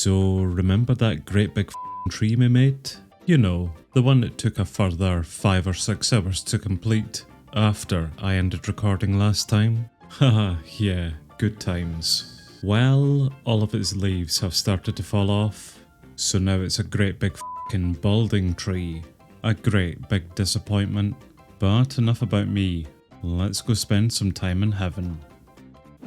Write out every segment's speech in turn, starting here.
So remember that great big tree we made? You know, the one that took a further 5 or 6 hours to complete after I ended recording last time? Haha, yeah, good times. Well, all of its leaves have started to fall off, so now it's a great big balding tree. A great big disappointment. But enough about me, let's go spend some time in heaven.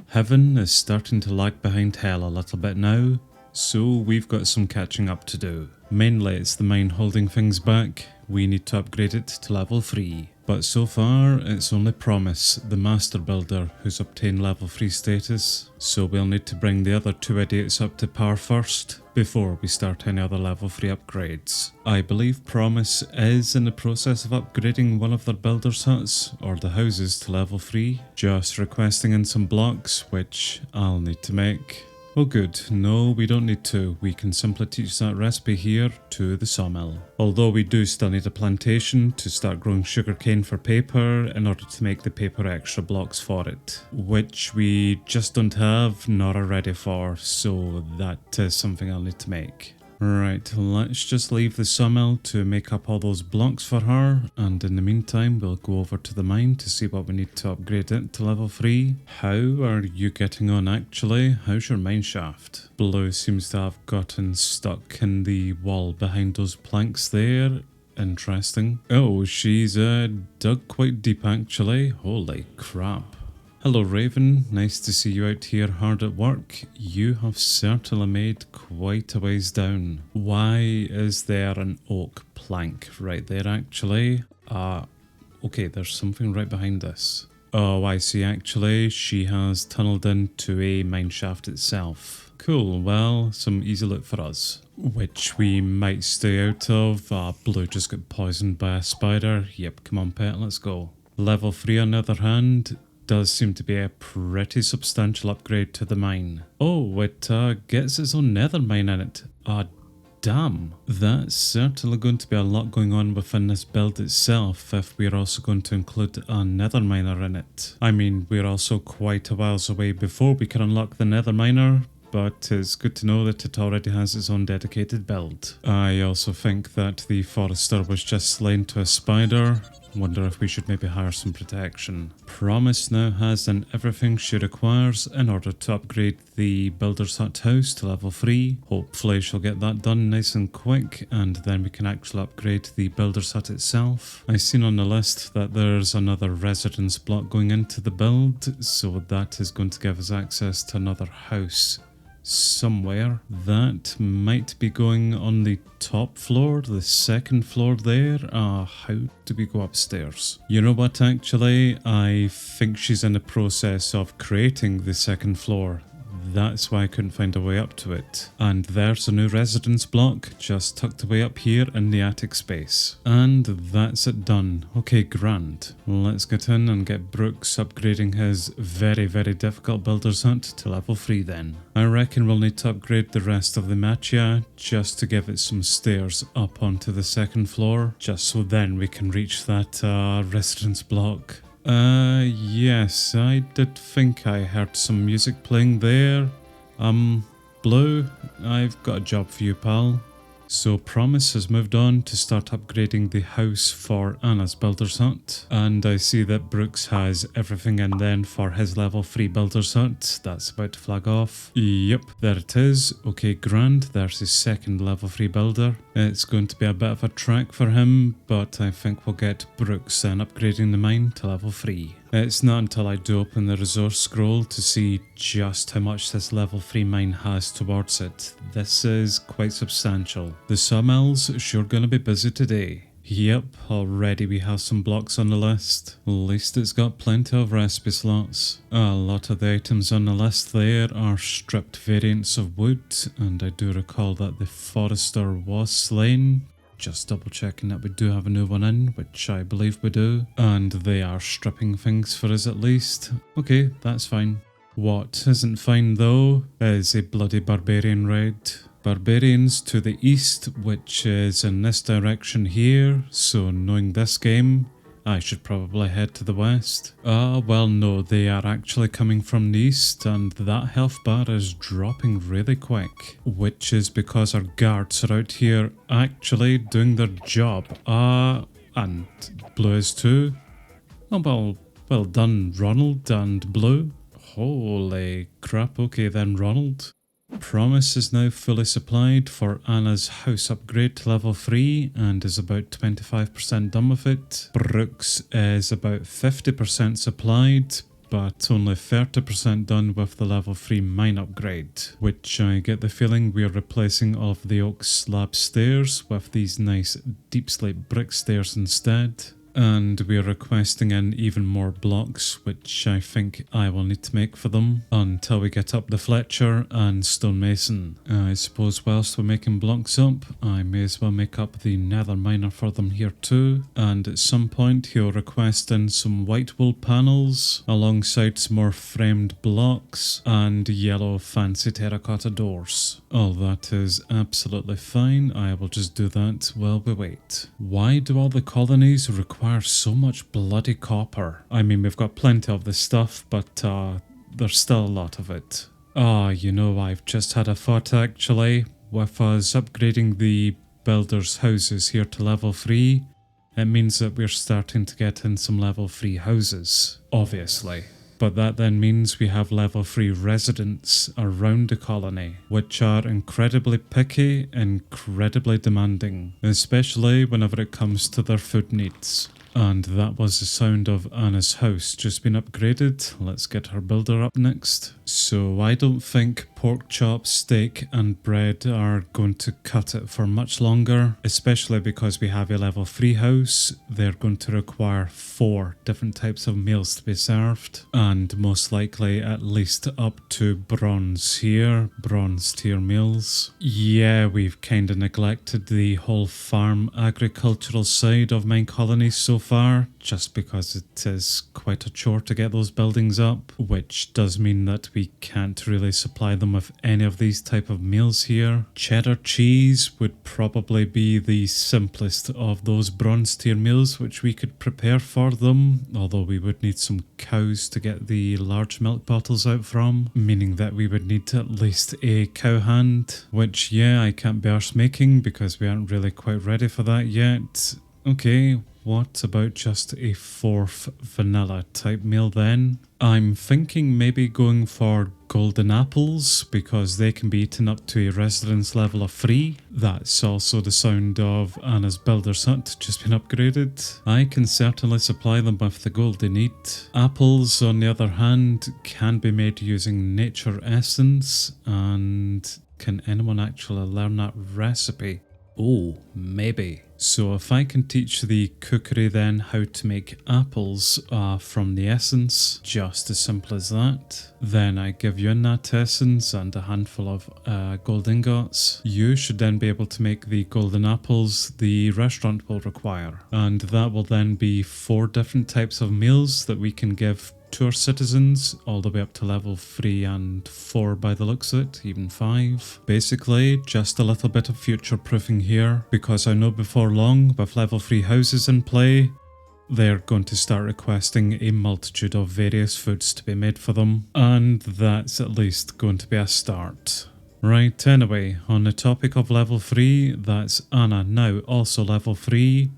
Heaven is starting to lag behind hell a little bit now, so we've got some catching up to do. Mainly it's the mine holding things back, we need to upgrade it to level 3. But so far it's only Promise, the master builder, who's obtained level 3 status, so we'll need to bring the other 2 idiots up to par first, before we start any other level 3 upgrades. I believe Promise is in the process of upgrading one of their builders' huts, or the houses, to level 3, just requesting in some blocks, which I'll need to make. Oh good, no we don't need to, we can simply teach that recipe here to the sawmill. Although we do still need a plantation to start growing sugarcane for paper in order to make the paper extra blocks for it. Which we just don't have nor are ready for, so that is something I'll need to make. Right, let's just leave the sawmill to make up all those blocks for her, and in the meantime we'll go over to the mine to see what we need to upgrade it to level 3. How are you getting on actually? How's your mine shaft? Blue seems to have gotten stuck in the wall behind those planks there. Interesting. Oh, she's dug quite deep actually. Holy crap. Hello Raven, nice to see you out here hard at work. You have certainly made quite a ways down. Why is there an oak plank right there actually? Okay, there's something right behind this. Oh, I see actually, she has tunneled into a mine shaft itself. Cool, well, some easy loot for us. Which we might stay out of. Blue just got poisoned by a spider. Yep, come on pet, let's go. Level 3 on the other hand, does seem to be a pretty substantial upgrade to the mine. Oh, it gets its own nether mine in it. Damn. That's certainly going to be a lot going on within this build itself if we're also going to include a nether miner in it. I mean, we're also quite a whiles away before we can unlock the nether miner, but it's good to know that it already has its own dedicated build. I also think that the forester was just slain to a spider. Wonder if we should maybe hire some protection. Promise now has done everything she requires in order to upgrade the builder's hut house to level 3. Hopefully she'll get that done nice and quick, and then we can actually upgrade the builder's hut itself. I've seen on the list that there's another residence block going into the build, so that is going to give us access to another house somewhere. That might be going on the top floor, the second floor there. How do we go upstairs? You know what, actually, I think she's in the process of creating the second floor. That's why I couldn't find a way up to it. And there's a new residence block just tucked away up here in the attic space. And that's it done. Okay, grand. Let's get in and get Brooks upgrading his very, very difficult builder's hut to level 3 then. I reckon we'll need to upgrade the rest of the Machia just to give it some stairs up onto the second floor, just so then we can reach that residence block. Yes, I did think I heard some music playing there. Blue, I've got a job for you, pal. So Promise has moved on to start upgrading the house for Anna's builder's hut. And I see that Brooks has everything in then for his level 3 builder's hut. That's about to flag off. Yep, there it is. Okay, grand. There's his second level 3 builder. It's going to be a bit of a trek for him, but I think we'll get Brooks then upgrading the mine to level 3. It's not until I do open the resource scroll to see just how much this level 3 mine has towards it. This is quite substantial. The sawmill's sure gonna be busy today. Yep, already we have some blocks on the list. At least it's got plenty of recipe slots. A lot of the items on the list there are stripped variants of wood, and I do recall that the forester was slain. Just double checking that we do have a new one in, which I believe we do. And they are stripping things for us at least. Okay, that's fine. What isn't fine though is a bloody barbarian raid. Barbarians to the east, which is in this direction here, so knowing this game, I should probably head to the west. Well no, they are actually coming from the east and that health bar is dropping really quick. Which is because our guards are out here actually doing their job. And Blue is too. Oh well done Ronald and Blue. Holy crap, okay then Ronald. Promise is now fully supplied for Anna's house upgrade to level 3 and is about 25% done with it. Brooks is about 50% supplied but only 30% done with the level 3 mine upgrade, which I get the feeling we are replacing all of the oak slab stairs with these nice deep slate brick stairs instead. And we are requesting in even more blocks, which I think I will need to make for them until we get up the Fletcher and stonemason. I suppose whilst we're making blocks up, I may as well make up the nether miner for them here too. And at some point he'll request in some white wool panels alongside some more framed blocks and yellow fancy terracotta doors. All that is absolutely fine. I will just do that while we wait. Why do all the colonies require so much bloody copper? I mean, we've got plenty of this stuff, but there's still a lot of it. You know, I've just had a thought actually. With us upgrading the builders' houses here to level 3, it means that we're starting to get in some level 3 houses, obviously. But that then means we have level 3 residents around the colony, which are incredibly picky, incredibly demanding, especially whenever it comes to their food needs. And that was the sound of Anna's house just been upgraded. Let's get her builder up next. So I don't think pork chops, steak and bread are going to cut it for much longer, especially because we have a level 3 house. They're going to require 4 different types of meals to be served, and most likely at least up to bronze here, bronze tier meals. Yeah, we've kinda neglected the whole farm agricultural side of Mine Colony so far, just because it is quite a chore to get those buildings up, which does mean that we can't really supply them with any of these type of meals here. Cheddar cheese would probably be the simplest of those bronze tier meals which we could prepare for them, although we would need some cows to get the large milk bottles out from, meaning that we would need at least a cow hand, which yeah, I can't be arsed making because we aren't really quite ready for that yet. Okay, what about just a 4th vanilla type meal then? I'm thinking maybe going for golden apples because they can be eaten up to a residence level of 3. That's also the sound of Anna's builder's hut just been upgraded. I can certainly supply them with the gold they need. Apples, on the other hand, can be made using nature essence, and can anyone actually learn that recipe? Oh, maybe. So if I can teach the cookery then how to make apples from the essence, just as simple as that, then I give you a nut essence and a handful of gold ingots. You should then be able to make the golden apples the restaurant will require. And that will then be 4 different types of meals that we can give to our citizens, all the way up to level 3 and 4 by the looks of it, even 5. Basically, just a little bit of future proofing here, because I know before long, with level 3 houses in play, they're going to start requesting a multitude of various foods to be made for them, and that's at least going to be a start. Right, anyway, on the topic of level 3, that's Anna now also level 3.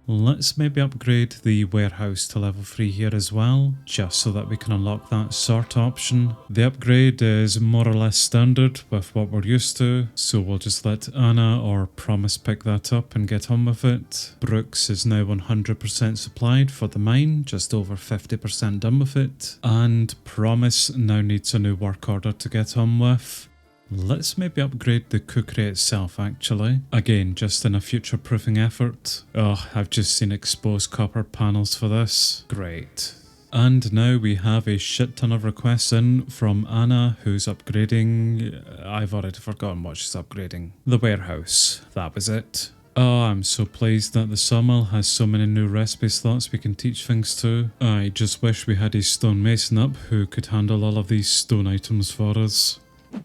Let's maybe upgrade the warehouse to level 3 here as well, just so that we can unlock that sort option. The upgrade is more or less standard with what we're used to, so we'll just let Anna or Promise pick that up and get on with it. Brooks is now 100% supplied for the mine, just over 50% done with it. And Promise now needs a new work order to get on with. Let's maybe upgrade the cookery itself actually. Again, just in a future proofing effort. Oh, I've just seen exposed copper panels for this. Great. And now we have a shit ton of requests in from Anna, who's upgrading... I've already forgotten what she's upgrading. The warehouse. That was it. Oh, I'm so pleased that the sawmill has so many new recipe slots we can teach things to. I just wish we had a stonemason up who could handle all of these stone items for us.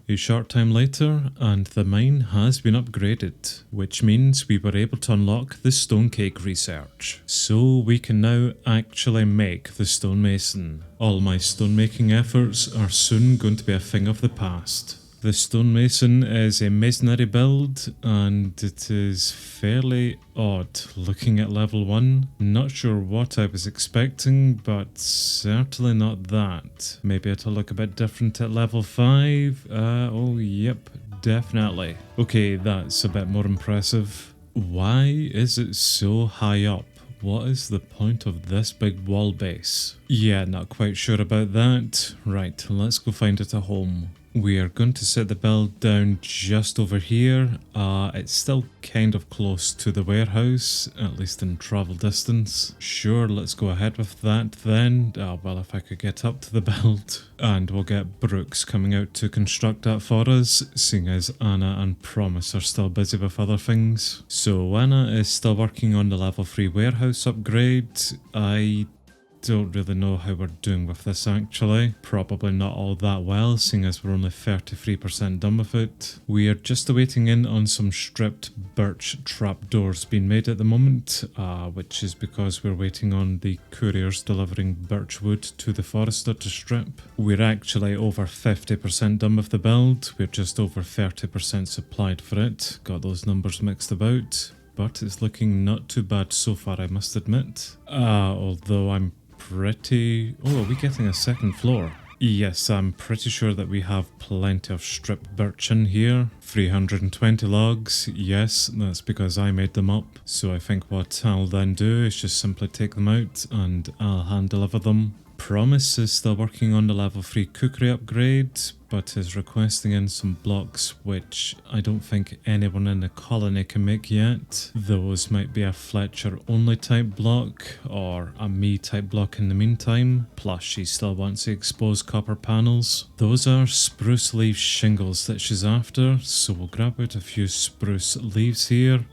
A short time later, and the mine has been upgraded, which means we were able to unlock the stone cake research. So we can now actually make the stonemason. All my stonemaking efforts are soon going to be a thing of the past. The stonemason is a masonry build, and it is fairly odd looking at level 1. Not sure what I was expecting, but certainly not that. Maybe it'll look a bit different at level 5. Oh yep, definitely. Okay, that's a bit more impressive. Why is it so high up? What is the point of this big wall base? Yeah, not quite sure about that. Right, let's go find it at home. We are going to set the build down just over here. It's still kind of close to the warehouse, at least in travel distance. Sure, let's go ahead with that then. Well, if I could get up to the build. And we'll get Brooks coming out to construct that for us, seeing as Anna and Promise are still busy with other things. So Anna is still working on the level 3 warehouse upgrade. I don't really know how we're doing with this actually. Probably not all that well, seeing as we're only 33% done with it. We are just awaiting in on some stripped birch trapdoors being made at the moment, which is because we're waiting on the couriers delivering birch wood to the forester to strip. We're actually over 50% done with the build. We're just over 30% supplied for it. Got those numbers mixed about. But it's looking not too bad so far, I must admit. Although I'm pretty... Oh, are we getting a second floor? Yes, I'm pretty sure that we have plenty of stripped birch in here. 320 logs. Yes, that's because I made them up. So I think what I'll then do is just simply take them out and I'll hand deliver them. Promise is still working on the level 3 cookery upgrade, but is requesting in some blocks which I don't think anyone in the colony can make yet. Those might be a Fletcher only type block or a me type block in the meantime, plus she still wants the exposed copper panels. Those are spruce leaf shingles that she's after, so we'll grab out a few spruce leaves here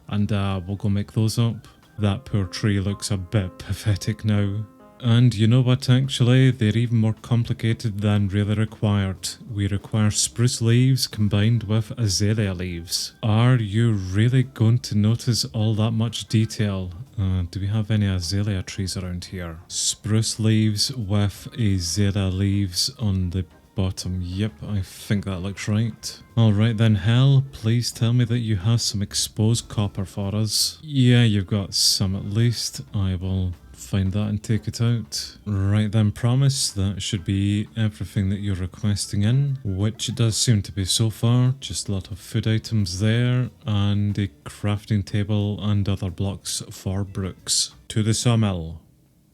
and we'll go make those up. That poor tree looks a bit pathetic now. And you know what, actually, they're even more complicated than really required. We require spruce leaves combined with azalea leaves. Are you really going to notice all that much detail? Do we have any azalea trees around here? Spruce leaves with azalea leaves on the bottom. Yep, I think that looks right. Alright then, Hell, please tell me that you have some exposed copper for us. Yeah, you've got some at least. I will find that and take it out. Right then, Promise, that should be everything that you're requesting in, which it does seem to be so far. Just a lot of food items there, and a crafting table and other blocks for Brooks. To the sawmill.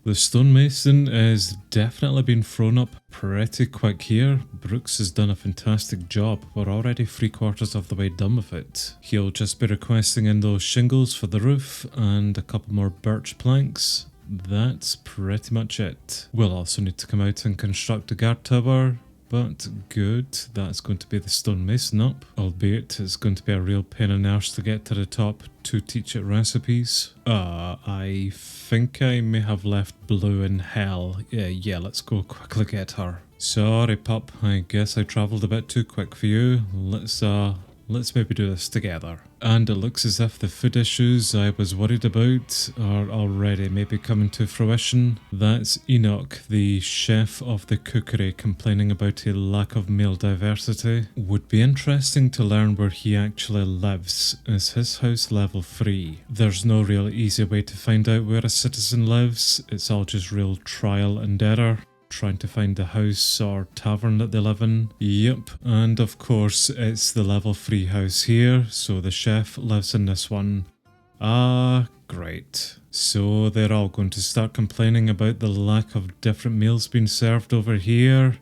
The stonemason is definitely been thrown up pretty quick here. Brooks has done a fantastic job. We're already 3/4 of the way done with it. He'll just be requesting in those shingles for the roof and a couple more birch planks. That's pretty much it. We'll also need to come out and construct a guard tower, but good, that's going to be the stonemason up, albeit it's going to be a real pain in the arse to get to the top to teach it recipes. I think I may have left Blue in Hell. Yeah, let's go quickly get her. Sorry, pup, I guess I travelled a bit too quick for you. Let's maybe do this together. And it looks as if the food issues I was worried about are already maybe coming to fruition. That's Enoch, the chef of the cookery, complaining about a lack of male diversity. Would be interesting to learn where he actually lives. Is his house level 3? There's no real easy way to find out where a citizen lives. It's all just real trial and error. Trying to find the house or tavern that they live in. Yep, and of course it's the level 3 house here, so the chef lives in this one. Great. So they're all going to start complaining about the lack of different meals being served over here.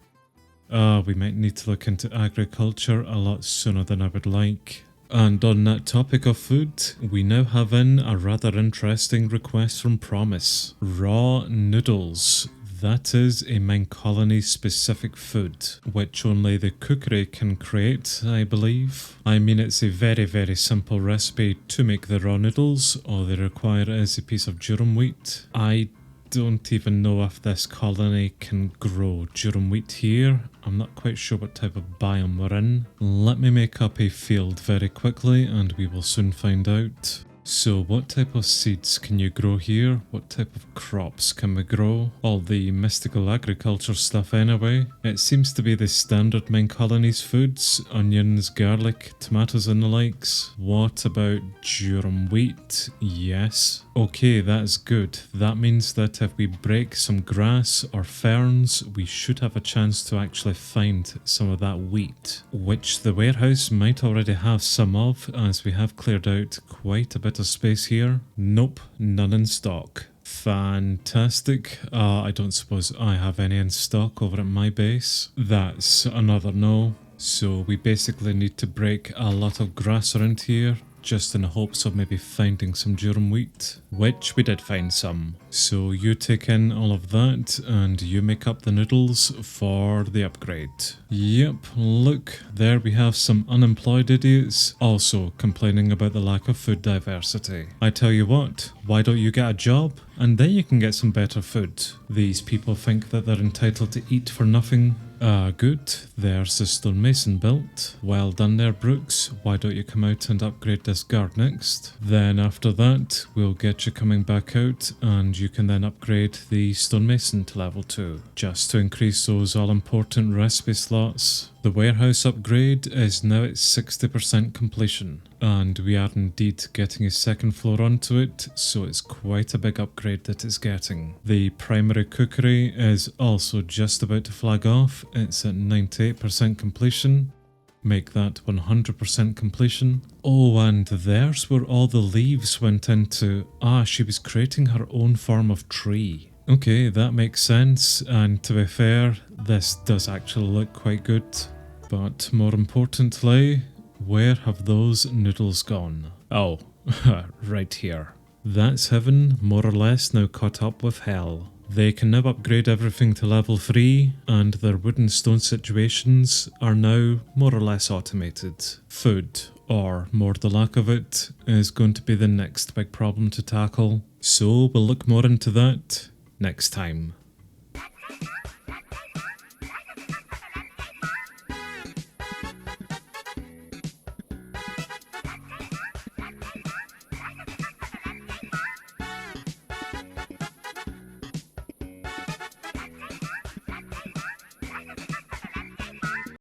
We might need to look into agriculture a lot sooner than I would like. And on that topic of food, we now have in a rather interesting request from Promise. Raw noodles. That is a mine colony specific food, which only the cookery can create, I believe. I mean, it's a very, very simple recipe to make the raw noodles. All they require is a piece of durum wheat. I don't even know if this colony can grow durum wheat here. I'm not quite sure what type of biome we're in. Let me make up a field very quickly and we will soon find out. So what type of seeds can you grow here? What type of crops can we grow? All the mystical agriculture stuff anyway. It seems to be the standard main colonies foods, onions, garlic, tomatoes and the likes. What about durum wheat? Yes. Okay, that's good. That means that if we break some grass or ferns, we should have a chance to actually find some of that wheat, which the warehouse might already have some of, as we have cleared out quite a bit of space here. Nope, none in stock. Fantastic. I don't suppose I have any in stock over at my base. That's another no. So we basically need to break a lot of grass around here, just in the hopes of maybe finding some durum wheat, which we did find some. So you take in all of that and you make up the noodles for the upgrade. Yep, look, there we have some unemployed idiots also complaining about the lack of food diversity. I tell you what, why don't you get a job and then you can get some better food? These people think that they're entitled to eat for nothing. Good. There's the stonemason built. Well done there, Brooks. Why don't you come out and upgrade this guard next? Then after that, we'll get you coming back out and you can then upgrade the stonemason to level 2, just to increase those all-important recipe slots. The warehouse upgrade is now at 60% completion, and we are indeed getting a second floor onto it, so it's quite a big upgrade that it's getting. The primary cookery is also just about to flag off. It's at 98% completion. Make that 100% completion. Oh, and there's where all the leaves went into. She was creating her own form of tree. Okay, that makes sense, and to be fair, this does actually look quite good. But more importantly, where have those noodles gone? Oh, right here. That's heaven, more or less now caught up with hell. They can now upgrade everything to level 3, and their wood and stone situations are now more or less automated. Food, or more the lack of it, is going to be the next big problem to tackle. So we'll look more into that next time.